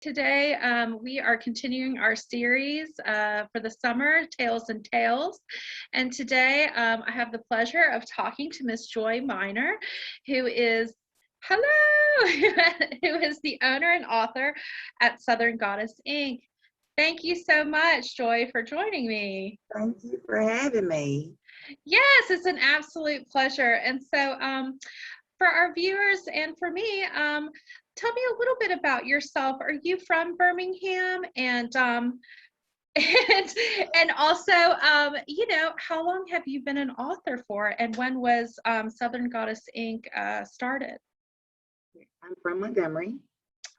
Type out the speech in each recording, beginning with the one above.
Today, we are continuing our series for the summer, Tales and Tales. And today, I have the pleasure of talking to Miss Joi Miner, who is, hello, who is the owner and author at Southern Goddess Inc. Thank you so much, Joi, for joining me. Thank you for having me. Yes, it's an absolute pleasure. And so, for our viewers and for me, tell me a little bit about yourself. Are you from Birmingham? And and also, how long have you been an author for? And when was Southern Goddess Inc. Started? I'm from Montgomery.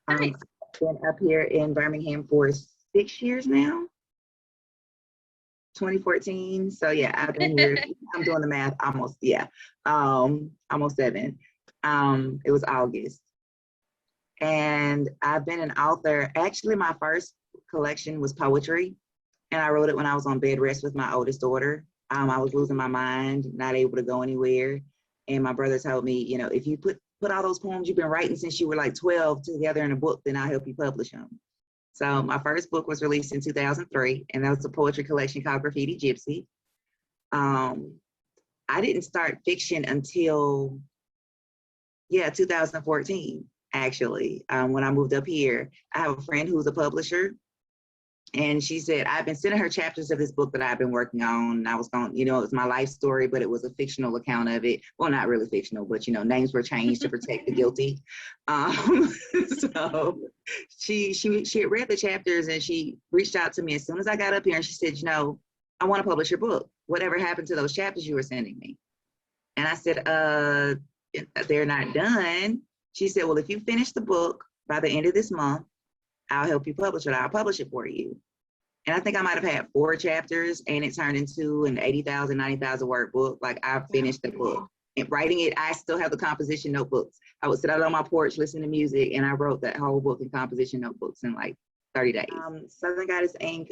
Nice. I've been up here in Birmingham for 6 years now. 2014. So yeah, I've been here. I'm doing the math. Almost 7. It was August. And I've been an author. Actually, my first collection was poetry, and I wrote it when I was on bed rest with my oldest daughter. I was losing my mind, not able to go anywhere. And my brother told me, if you put all those poems you've been writing since you were like 12 together in a book, then I'll help you publish them. So my first book was released in 2003, and that was a poetry collection called Graffiti Gypsy. I didn't start fiction until 2014. Actually, when I moved up here. I have a friend who's a publisher, and she said, I've been sending her chapters of this book that I've been working on. And I was going, it was my life story, but it was a fictional account of it. Well, not really fictional, but names were changed to protect the guilty. So she had read the chapters, and she reached out to me as soon as I got up here, and she said, I want to publish your book. Whatever happened to those chapters you were sending me? And I said, they're not done. She said, well, if you finish the book by the end of this month, I'll help you publish it. I'll publish it for you. And I think I might have had 4 chapters, and it turned into an 80,000, 90,000 word book. Like, I finished the book. And writing it, I still have the composition notebooks. I would sit out on my porch, listen to music, and I wrote that whole book in composition notebooks in like 30 days. Southern Goddess Inc.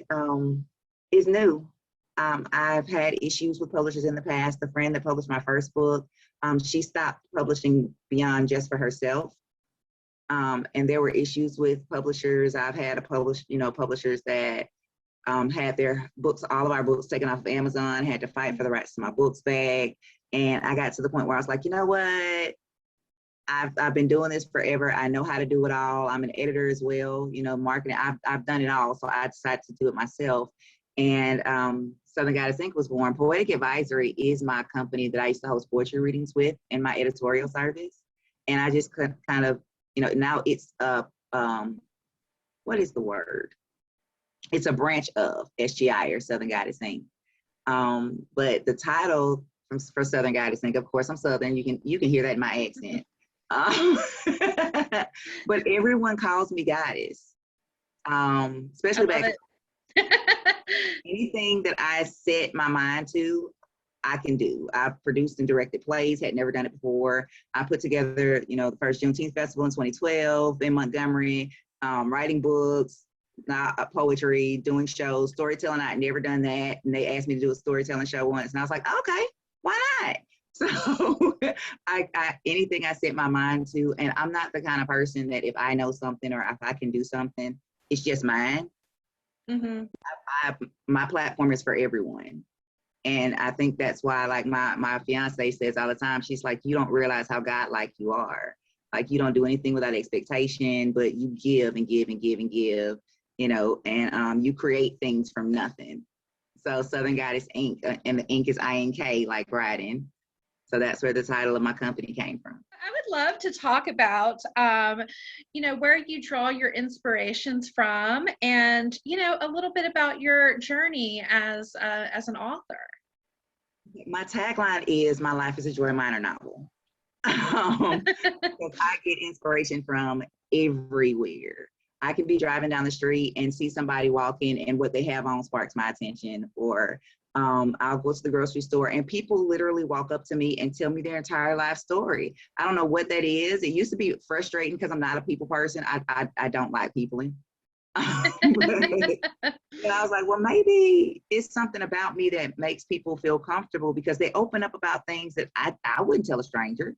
Is new. I've had issues with publishers in the past. The friend that published my first book, she stopped publishing beyond just for herself. And there were issues with publishers. I've had publishers that had their books, all of our books taken off of Amazon, had to fight for the rights to my books back. And I got to the point where I was like, you know what? I've been doing this forever. I know how to do it all. I'm an editor as well, marketing. I've done it all. So I decided to do it myself. And Southern Goddess Inc. was born. Poetic Advisory is my company that I used to host poetry readings with in my editorial service. And I just kind of, now it's what is the word? It's a branch of SGI, or Southern Goddess Inc. But the title for Southern Goddess Inc., of course, I'm Southern. You can hear that in my accent. But everyone calls me Goddess, especially back. Anything that I set my mind to, I can do. I've produced and directed plays, had never done it before. I put together, the first Juneteenth Festival in 2012 in Montgomery, writing books, poetry, doing shows, storytelling. I'd never done that. And they asked me to do a storytelling show once. And I was like, okay, why not? So anything I set my mind to, and I'm not the kind of person that if I know something or if I can do something, it's just mine. Mm-hmm. My platform is for everyone. And I think that's why, like, my fiance says all the time, she's like, you don't realize how God-like you are. Like, you don't do anything without expectation, but you give and give and give and give, and you create things from nothing. So Southern Goddess Inc., and the ink is INK, like writing. So that's where the title of my company came from. I would love to talk about, where you draw your inspirations from, and, a little bit about your journey as an author. My tagline is, my life is a Joi Miner novel. I get inspiration from everywhere. I can be driving down the street and see somebody walking, and what they have on sparks my attention. Or I'll go to the grocery store, and people literally walk up to me and tell me their entire life story. I don't know what that is. It used to be frustrating because I'm not a people person. I don't like peopling. And I was like, well, maybe it's something about me that makes people feel comfortable, because they open up about things that I wouldn't tell a stranger.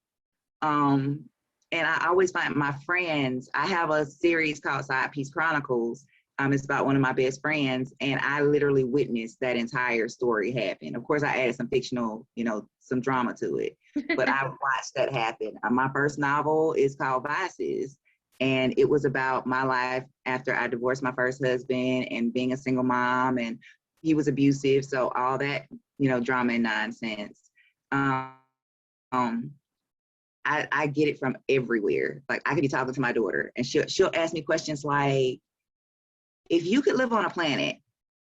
And I always find my friends, I have a series called Side Piece Chronicles. It's about one of my best friends, and I literally witnessed that entire story happen. Of course, I added some fictional, some drama to it, but I watched that happen. My first novel is called Vices, and it was about my life after I divorced my first husband and being a single mom, and he was abusive. So all that, drama and nonsense. Um, I get it from everywhere. Like I could be talking to my daughter and she'll ask me questions like, if you could live on a planet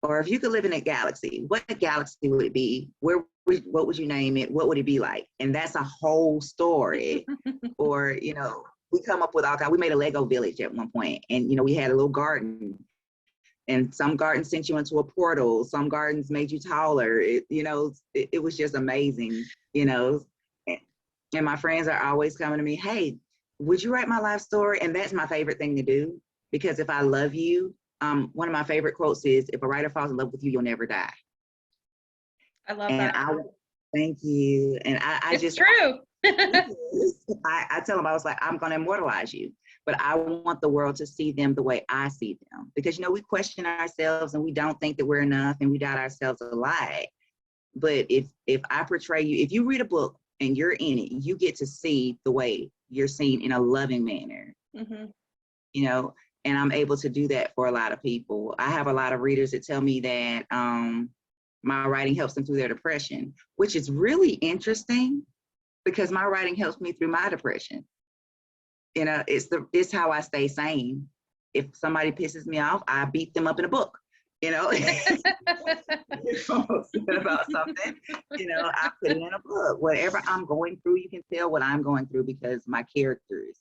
or if you could live in a galaxy, what galaxy would it be? What would you name it? What would it be like? And that's a whole story. Or, we come up with all kinds. We made a Lego village at one point, and we had a little garden. And some gardens sent you into a portal. Some gardens made you taller. It was just amazing, And my friends are always coming to me, hey, would you write my life story? And that's my favorite thing to do, because if I love you, one of my favorite quotes is, if a writer falls in love with you, you'll never die. I love And that. Thank you. And I It's just, true. I tell them, I was like, I'm going to immortalize you, but I want the world to see them the way I see them. Because, we question ourselves and we don't think that we're enough and we doubt ourselves a lot. But if I portray you, if you read a book and you're in it, you get to see the way you're seen in a loving manner, and I'm able to do that for a lot of people. I have a lot of readers that tell me that my writing helps them through their depression, which is really interesting because my writing helps me through my depression. It's how I stay sane. If somebody pisses me off, I beat them up in a book. About something, I put it in a book. Whatever I'm going through, you can tell what I'm going through because my characters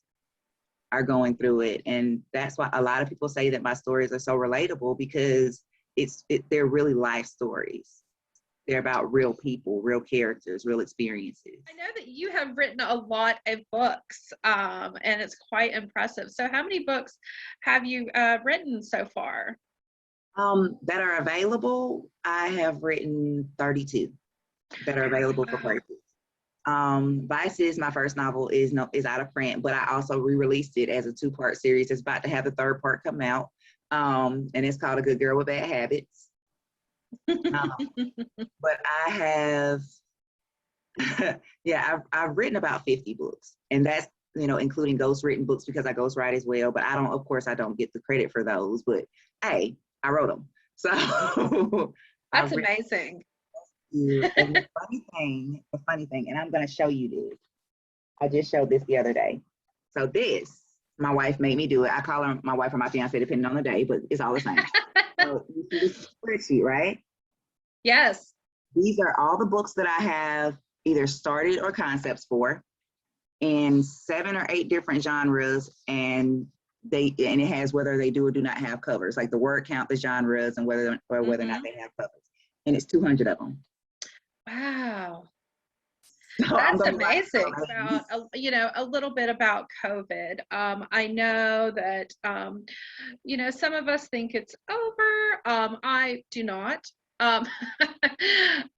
are going through it. And that's why a lot of people say that my stories are so relatable, because they're really life stories. They're about real people, real characters, real experiences. I know that you have written a lot of books, and it's quite impressive. So how many books have you written so far? That are available, I have written 32 that are available for purchase. Vices, my first novel, is out of print, but I also re-released it as a 2-part series. It's about to have the 3rd part come out, and it's called A Good Girl with Bad Habits. But I have, I've written about 50 books, and that's including ghostwritten books because I ghostwrite as well. But of course, I don't get the credit for those. But hey, I wrote them, so that's amazing. And the funny thing, and I'm going to show you this. I just showed this the other day. So this, my wife made me do it. I call her my wife or my fiance, depending on the day, but it's all the same. So you see this spreadsheet, right? Yes. These are all the books that I have either started or concepts for, in 7 or 8 different genres, and it has whether they do or do not have covers, like the word count, the genres, and whether or not they have covers. And it's 200 of them. Wow. So that's amazing. About a little bit about COVID. I know that some of us think it's over. I do not.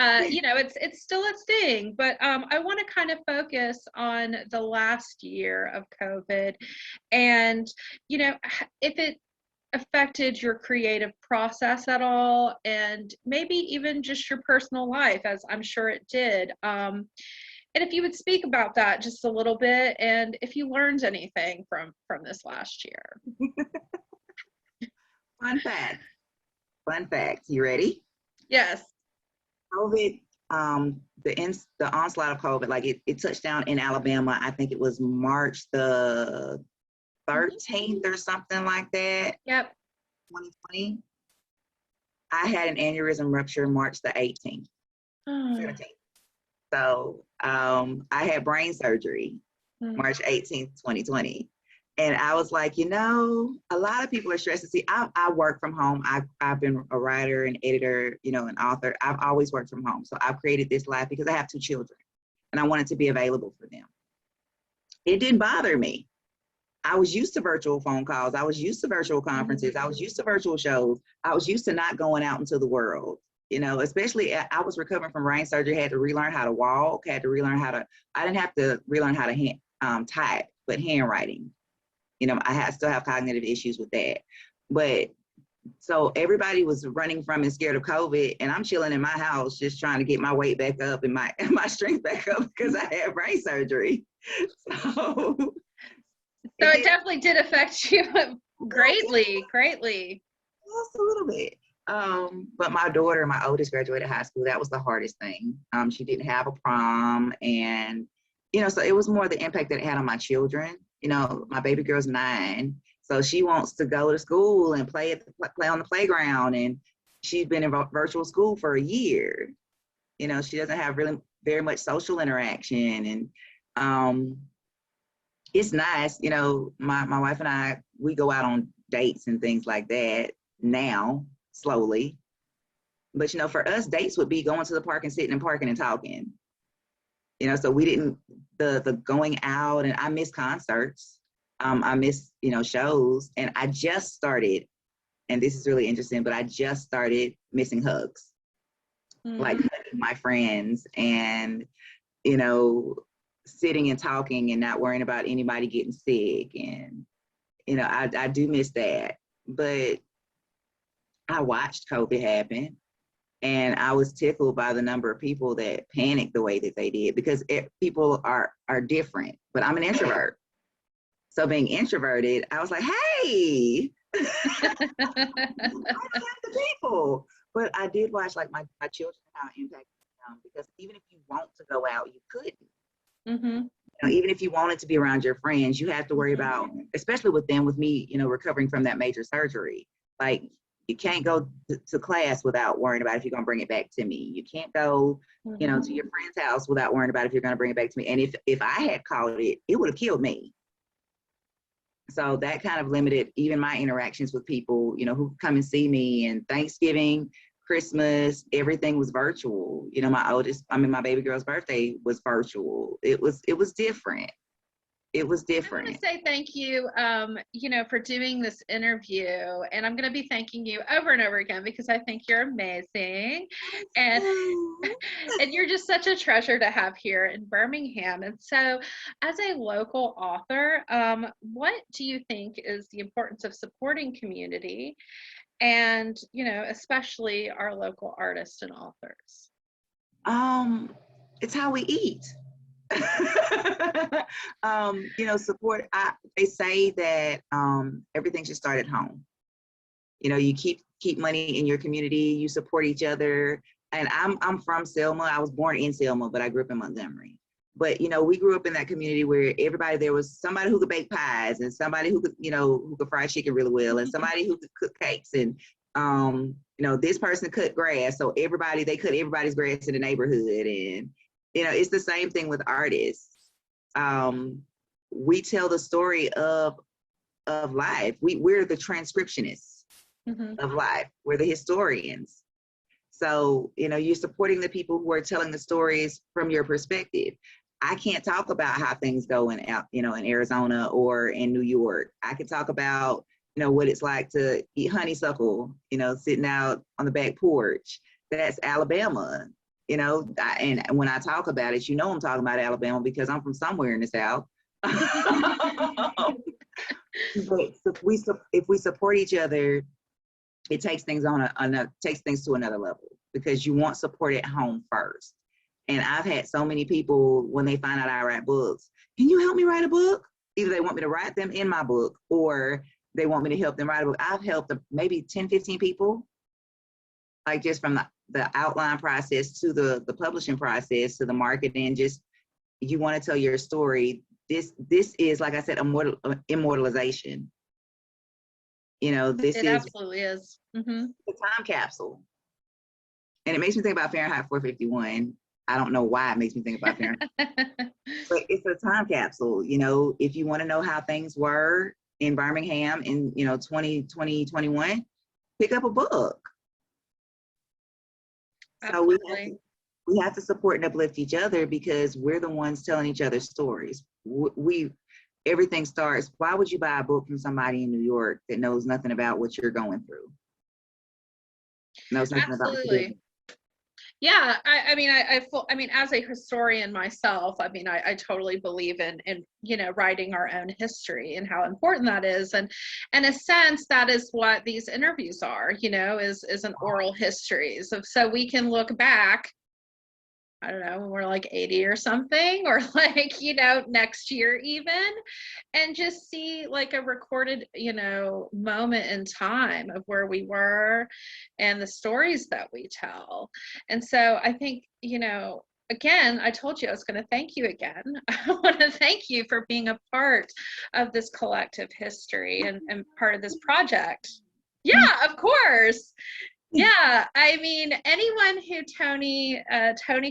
It's still a thing, but I want to kind of focus on the last year of COVID, and if it affected your creative process at all, and maybe even just your personal life, as I'm sure it did. And if you would speak about that just a little bit, and if you learned anything from this last year. Fun fact. You ready? Yes. COVID, the onslaught of COVID, like it touched down in Alabama. I think it was March the 13th or something like that. Yep. 2020. I had an aneurysm rupture March the 18th. 17th. So I had brain surgery March 18th, 2020. And I was like, a lot of people are stressed. See, I work from home. I've been a writer, an editor, an author. I've always worked from home. So I've created this life because I have 2 children and I wanted to be available for them. It didn't bother me. I was used to virtual phone calls. I was used to virtual conferences. I was used to virtual shows. I was used to not going out into the world, especially I was recovering from brain surgery, had to relearn how to walk, I didn't have to relearn how to type. but handwriting. You know, still have cognitive issues with that. But so everybody was running from and scared of COVID, and I'm chilling in my house just trying to get my weight back up and my strength back up because I had brain surgery. So it definitely did affect you greatly. Just a little bit. But my daughter, my oldest, graduated high school. That was the hardest thing. She didn't have a prom, and so it was more the impact that it had on my children. My baby girl's 9, so she wants to go to school and play on the playground, and she's been in virtual school for a year. She doesn't have really very much social interaction, and it's nice. My wife and I, we go out on dates and things like that now, slowly. But for us, dates would be going to the park and sitting and parking and talking. So we didn't the going out, and I miss concerts. I miss shows, and I just started, and this is really interesting, but I just started missing hugs, like hugging my friends, and sitting and talking and not worrying about anybody getting sick, and I do miss that. But I watched COVID happen, and I was tickled by the number of people that panicked the way that they did, because people are different. But I'm an introvert. So being introverted, I was like, hey, I don't have the people. But I did watch like my children, how it impacted them, because even if you want to go out, you couldn't. Even if you wanted to be around your friends, you have to worry about, especially with me, recovering from that major surgery. Like, you can't go to class without worrying about if you're going to bring it back to me. You can't go, to your friend's house without worrying about if you're going to bring it back to me. And if I had caught it, it would have killed me. So that kind of limited even my interactions with people, who come and see me. And Thanksgiving, Christmas, everything was virtual. My baby girl's birthday was virtual. It was different. It was different. I want to say thank you, for doing this interview, and I'm going to be thanking you over and over again because I think you're amazing, and you're just such a treasure to have here in Birmingham. And so, as a local author, what do you think is the importance of supporting community, and especially our local artists and authors? It's how we eat. Support. They say that everything should start at home. You keep money in your community. You support each other. And I'm from Selma. I was born in Selma, but I grew up in Montgomery. But we grew up in that community where everybody, there was somebody who could bake pies, and somebody who could fry chicken really well, and somebody who could cook cakes, and this person cut grass, so they cut everybody's grass in the neighborhood. And it's the same thing with artists. We tell the story of life. We're the transcriptionists of life. We're the historians. So, you're supporting the people who are telling the stories from your perspective. I can't talk about how things go in Arizona or in New York. I can talk about, what it's like to eat honeysuckle, sitting out on the back porch. That's Alabama. And when I talk about it, I'm talking about Alabama because I'm from somewhere in the South. But if we support each other, it takes things to another level, because you want support at home first. And I've had so many people, when they find out I write books, can you help me write a book? Either they want me to write them in my book, or they want me to help them write a book. I've helped maybe 10, 15 people, like just from the outline process to the publishing process to the marketing. Just, you want to tell your story. This is, like I said, immortalization. It absolutely is. A time capsule. And it makes me think about Fahrenheit 451. I don't know why it makes me think about Fahrenheit. But it's a time capsule. If you want to know how things were in Birmingham in 2021, pick up a book. Absolutely. So we have to support and uplift each other, because we're the ones telling each other stories. Everything starts. Why would you buy a book from somebody in New York that knows nothing about what you're going through? Knows nothing about what you're doing? Yeah, I mean, I mean, as a historian myself, I mean, I totally believe in, you know, writing our own history and how important that is. And in a sense, that is what these interviews are, you know, is an oral history. So we can look back, I don't know, when we're like 80 or something, or like, you know, next year even, and just see like a recorded, you know, moment in time of where we were and the stories that we tell. And so I think, you know, again, I told you I was going to thank you again. I want to thank you for being a part of this collective history and part of this project. Yeah, of course. Yeah, I mean, anyone who Tony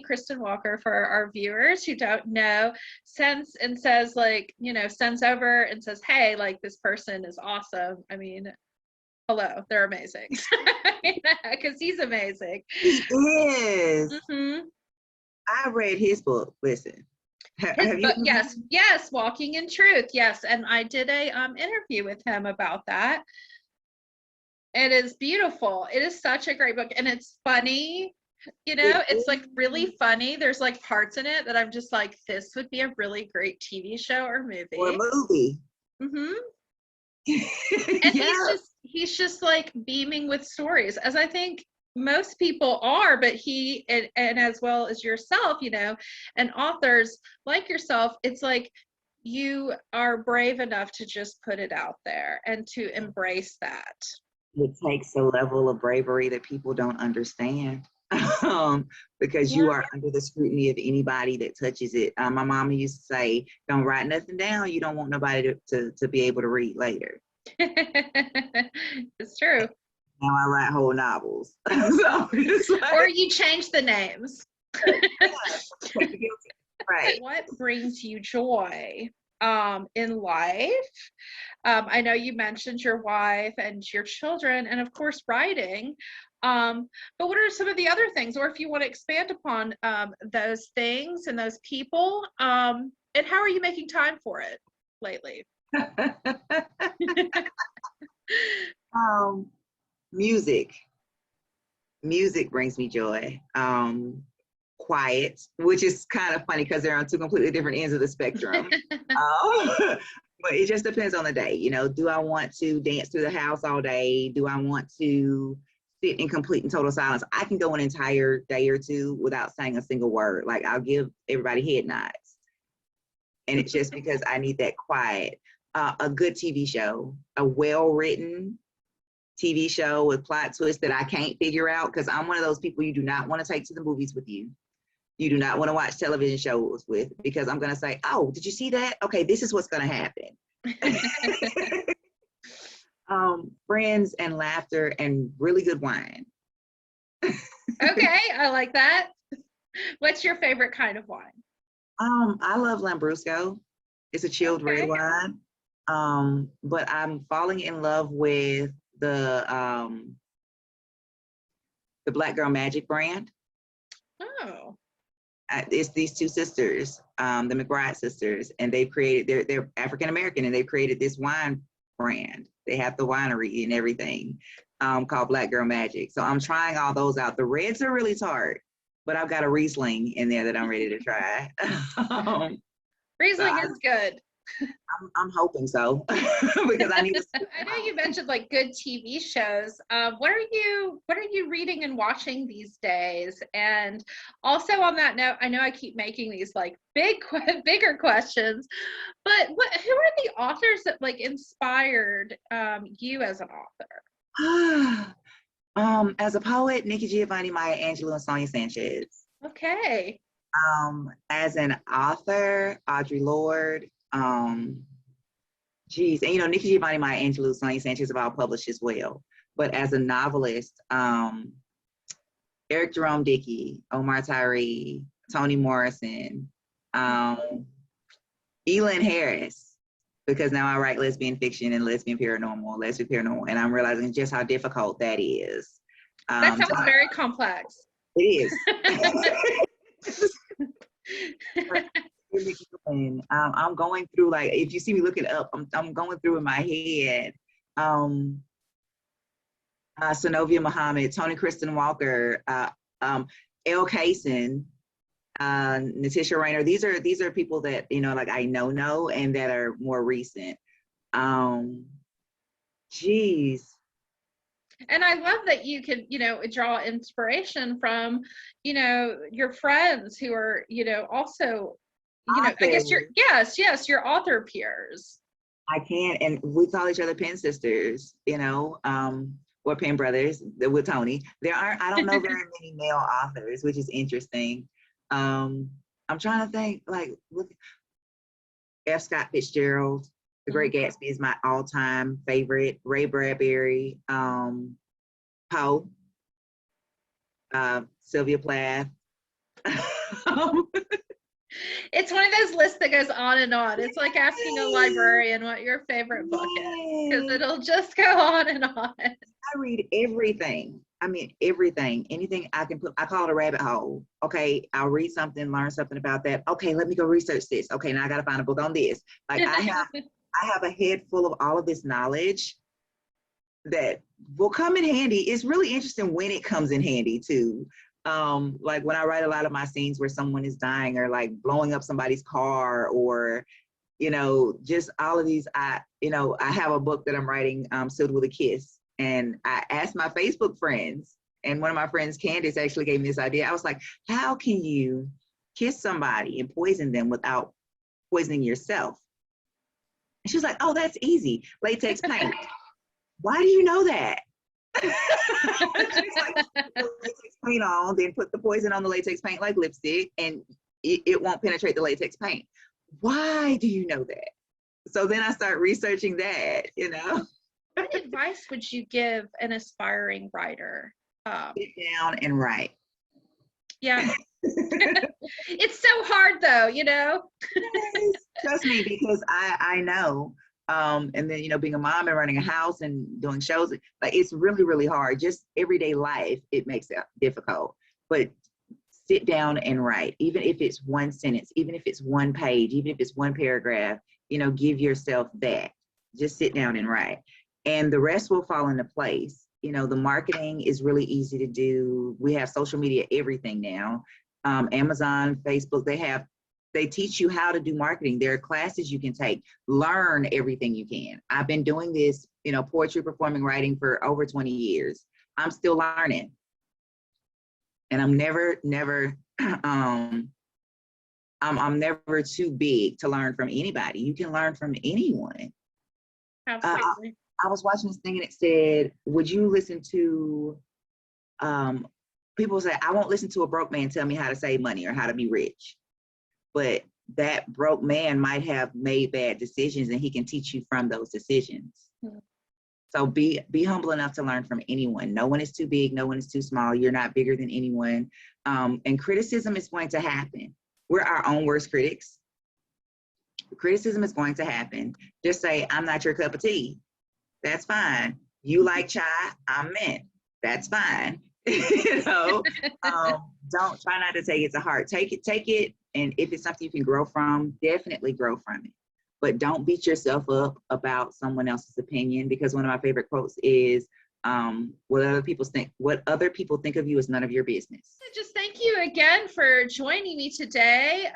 Kristen Walker, for our viewers who don't know, sends and says, like, you know, sends over and says, hey, like, this person is awesome. I mean, hello, they're amazing. Because he's amazing. He is. Hmm. I read his book. Listen, His have you? book, yes, yes, Walking in Truth, yes, and I did a interview with him about that. It is beautiful. It is such a great book, and it's funny. You know, It it's like is. really funny. There's like parts in it that I'm just like, this would be a really great TV show or Or a movie. movie. Hmm. And Yeah. he's just like beaming with stories, as I think most people are, but he and as well as yourself, you know, and authors like yourself, it's like you are brave enough to just put it out there and to embrace that. It takes a level of bravery that people don't understand. Because you Yeah. are under the scrutiny of anybody that touches it. My mama used to say, don't write nothing down. You don't want nobody to be able to read later. It's true. Now I write whole novels. So it's Or like, you change the names. yeah, take the guilty. Right. What brings you joy in life? I know you mentioned your wife and your children, and of course, writing. But what are some of the other things, or if you want to expand upon those things and those people, and how are you making time for it lately? um, music. Music brings me joy. Quiet, which is kind of funny because they're on two completely different ends of the spectrum. But it just depends on the day. You know, do I want to dance through the house all day? Do I want to sit in complete and total silence? I can go an entire day or two without saying a single word. Like I'll give everybody head nods. And it's just because I need that quiet. A good TV show, a well-written TV show with plot twists that I can't figure out, because I'm one of those people you do not want to take to the movies with you. You do not want to watch television shows with, because I'm going to say, oh, did you see that? Okay, this is what's going to happen. Friends and laughter and really good wine. Okay, I like that. What's your favorite kind of wine? I love Lambrusco. It's a chilled red Okay. wine. But I'm falling in love with the Black Girl Magic brand. Oh. It's these two sisters, the McBride sisters, and they've created, they're African American, and they've created this wine brand. They have the winery and everything, called Black Girl Magic. So I'm trying all those out. The reds are really tart, but I've got a Riesling in there that I'm ready to try. So Riesling is good. I'm hoping so, because I need to. I know you mentioned like good TV shows. What are you reading and watching these days? And also on that note, I know I keep making these like bigger questions, but who are the authors that like inspired you as an author? As a poet, Nikki Giovanni, Maya Angelou, and Sonia Sanchez. Okay. As an author, Audre Lorde. Geez, and you know, Nikki Giovanni, Maya Angelou, Sonia Sanchez have all published as well. But as a novelist, Eric Jerome Dickey, Omar Tyree, Toni Morrison, Elin Harris, because now I write lesbian fiction and lesbian paranormal, and I'm realizing just how difficult that is. That sounds very complex. It is. I'm going through, like, if you see me looking up, I'm going through in my head. Synovia Muhammad, Tony Kristen Walker, Elle Kaysen, Natisha Rayner. These are people that, you know, like I know and that are more recent. Geez. And I love that you can, you know, draw inspiration from, you know, your friends who are, you know, also, you know, I guess your, Authors. yes, your author peers. I can, and we call each other pen sisters, you know, or pen brothers with Tony. I don't know very many male authors, which is interesting. I'm trying to think, like, look, F. Scott Fitzgerald, The Great Gatsby is my all-time favorite. Ray Bradbury, Poe, Sylvia Plath. It's one of those lists that goes on and on. It's like asking a librarian what your favorite book is, because Yes. it'll just go on and on. I read everything. I mean, everything, anything I can put, I call it a rabbit hole. Okay, I'll read something, learn something about that. Okay, let me go research this. Okay, now I got to find a book on this. Like I have a head full of all of this knowledge that will come in handy. It's really interesting when it comes in handy too. Like when I write a lot of my scenes where someone is dying or like blowing up somebody's car, or you know, just all of these. You know, I have a book that I'm writing, Sealed with a Kiss, and I asked my Facebook friends, and one of my friends, Candace, actually gave me this idea. I was like, how can you kiss somebody and poison them without poisoning yourself? And she was like, oh, that's easy, latex paint. Why do you know that? She's like, put latex paint on, then put the poison on the latex paint like lipstick, and it won't penetrate the latex paint. Why do you know that? So then I start researching that, you know. What advice would you give an aspiring writer? Sit down and write. Yeah. It's so hard though, you know. Yes, trust me, because I know. And then, you know, being a mom and running a house and doing shows, like it's really, really hard. Just everyday life, it makes it difficult. But sit down and write, even if it's one sentence, even if it's one page, even if it's one paragraph, you know, give yourself that. Just sit down and write. And the rest will fall into place. You know, the marketing is really easy to do. We have social media, everything now. Amazon, Facebook, they teach you how to do marketing. There are classes you can take, learn everything you can. I've been doing this, you know, poetry, performing, writing for over 20 years. I'm still learning. And I'm never, I'm never too big to learn from anybody. You can learn from anyone. Absolutely. I was watching this thing and it said, would you listen to, people say, I won't listen to a broke man tell me how to save money or how to be rich. But that broke man might have made bad decisions and he can teach you from those decisions. Mm-hmm. So be humble enough to learn from anyone. No one is too big, no one is too small. You're not bigger than anyone. And criticism is going to happen. We're our own worst critics. Criticism is going to happen. Just say, I'm not your cup of tea. That's fine. You like chai, I'm mint. That's fine. You know, don't try not to take it to heart. Take it. And if it's something you can grow from, definitely grow from it. But don't beat yourself up about someone else's opinion, because one of my favorite quotes is, what other people think of you is none of your business. Just thank you again for joining me today.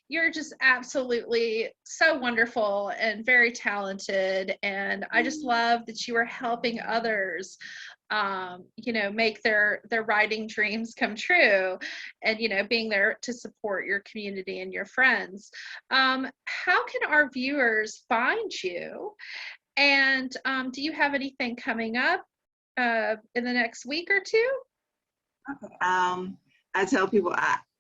You're just absolutely so wonderful and very talented. And I just love that you are helping others, you know, make their writing dreams come true, and, you know, being there to support your community and your friends. How can our viewers find you? And do you have anything coming up in the next week or two? I tell people,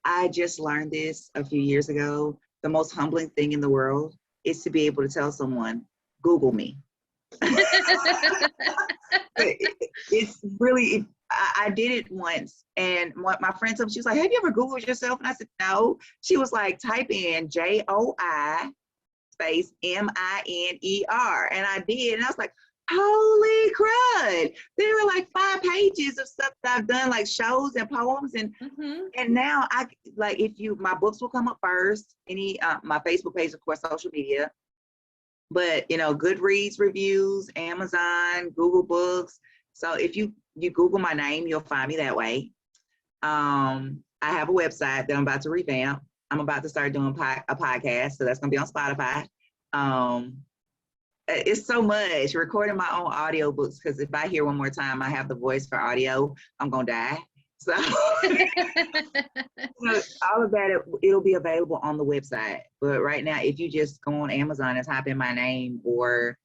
I just learned this a few years ago. The most humbling thing in the world is to be able to tell someone, Google me. It's really, I did it once, and my friend told me, she was like, have you ever Googled yourself? And I said, no. She was like, type in JOI space MINER. And I did, and I was like, holy crud. There were like 5 pages of stuff that I've done, like shows and poems, and and now I like, my books will come up first, my Facebook page, of course, social media, but you know, Goodreads reviews, Amazon, Google Books. So if you Google my name, you'll find me that way. I have a website that I'm about to revamp. I'm about to start doing a podcast, so that's gonna be on Spotify. It's so much recording my own audio books, because if I hear one more time I have the voice for audio, I'm gonna die. So all of that, it'll be available on the website. But right now, if you just go on Amazon and type in my name, or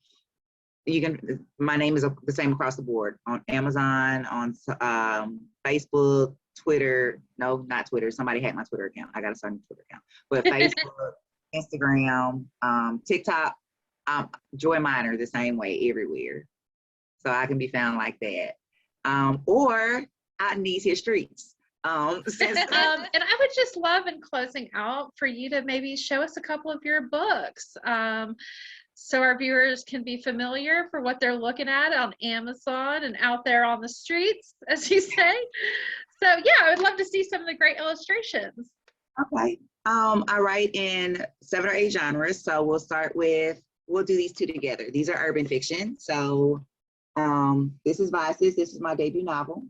you can, my name is the same across the board on Amazon, on Facebook, Twitter. No, not Twitter. Somebody hacked my Twitter account. I got to start a Twitter account. But Facebook, Instagram, TikTok, Joi Miner, the same way everywhere. So I can be found like that. Or out in these here streets. And I would just love, in closing out, for you to maybe show us a couple of your books, so our viewers can be familiar for what they're looking at on Amazon and out there on the streets, as you say. So yeah, I would love to see some of the great illustrations. Okay. I write in 7 or 8 genres. So we'll do these 2 together. These are urban fiction. So this is Vices. This is my debut novel.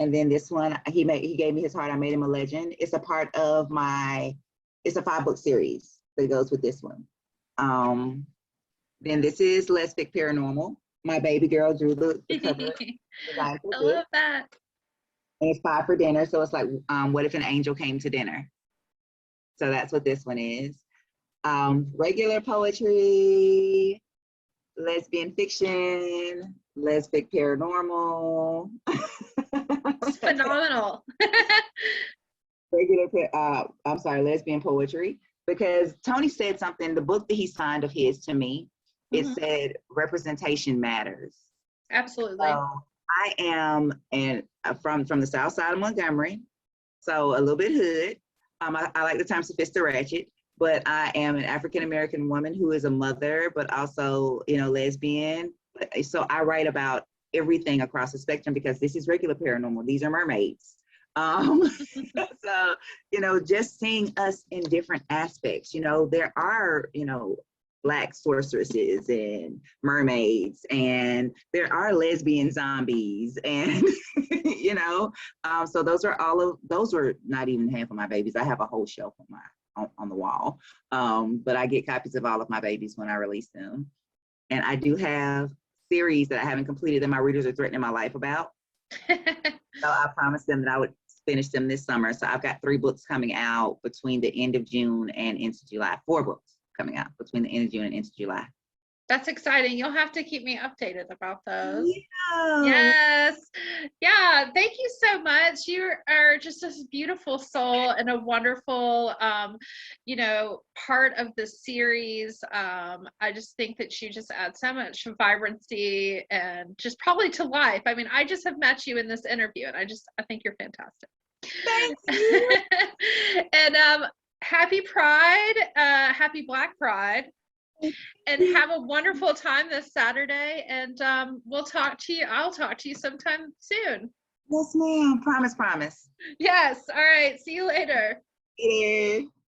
And then this one, he gave me his heart. I made him a legend. It's a part of it's a 5-book series that goes with this one. Then this is Lesbic Paranormal. My baby girl drew the cover. I love that. And it's 5 for dinner. So it's like, what if an angel came to dinner? So that's what this one is. Regular poetry, lesbian fiction, lesbic paranormal. It's phenomenal. Lesbian poetry. Because Tony said something, the book that he signed of his to me, it said representation matters. Absolutely. So I am from the south side of Montgomery, so a little bit hood. I like the term sophisticated ratchet, but I am an African-American woman who is a mother, but also, lesbian. So I write about everything across the spectrum, because this is regular paranormal. These are mermaids. So, just seeing us in different aspects, there are, Black sorceresses and mermaids, and there are lesbian zombies, and so those were not even half of my babies. I have a whole shelf on the wall, but I get copies of all of my babies when I release them. And I do have series that I haven't completed that my readers are threatening my life about. So I promised them that I would finish them this summer. So I've got 3 books coming out between the end of June and into July. 4 books coming out between the end of June and into July. That's exciting. You'll have to keep me updated about those. Yeah. Yes. Yeah. Thank you so much. You are just a beautiful soul and a wonderful, part of the series. I just think that you just add so much vibrancy and just probably to life. I mean, I just have met you in this interview, and I think you're fantastic. Thank you. And happy Pride, happy Black Pride. And have a wonderful time this Saturday. And I'll talk to you sometime soon. Yes, ma'am. Promise. Yes. All right. See you later. Yeah.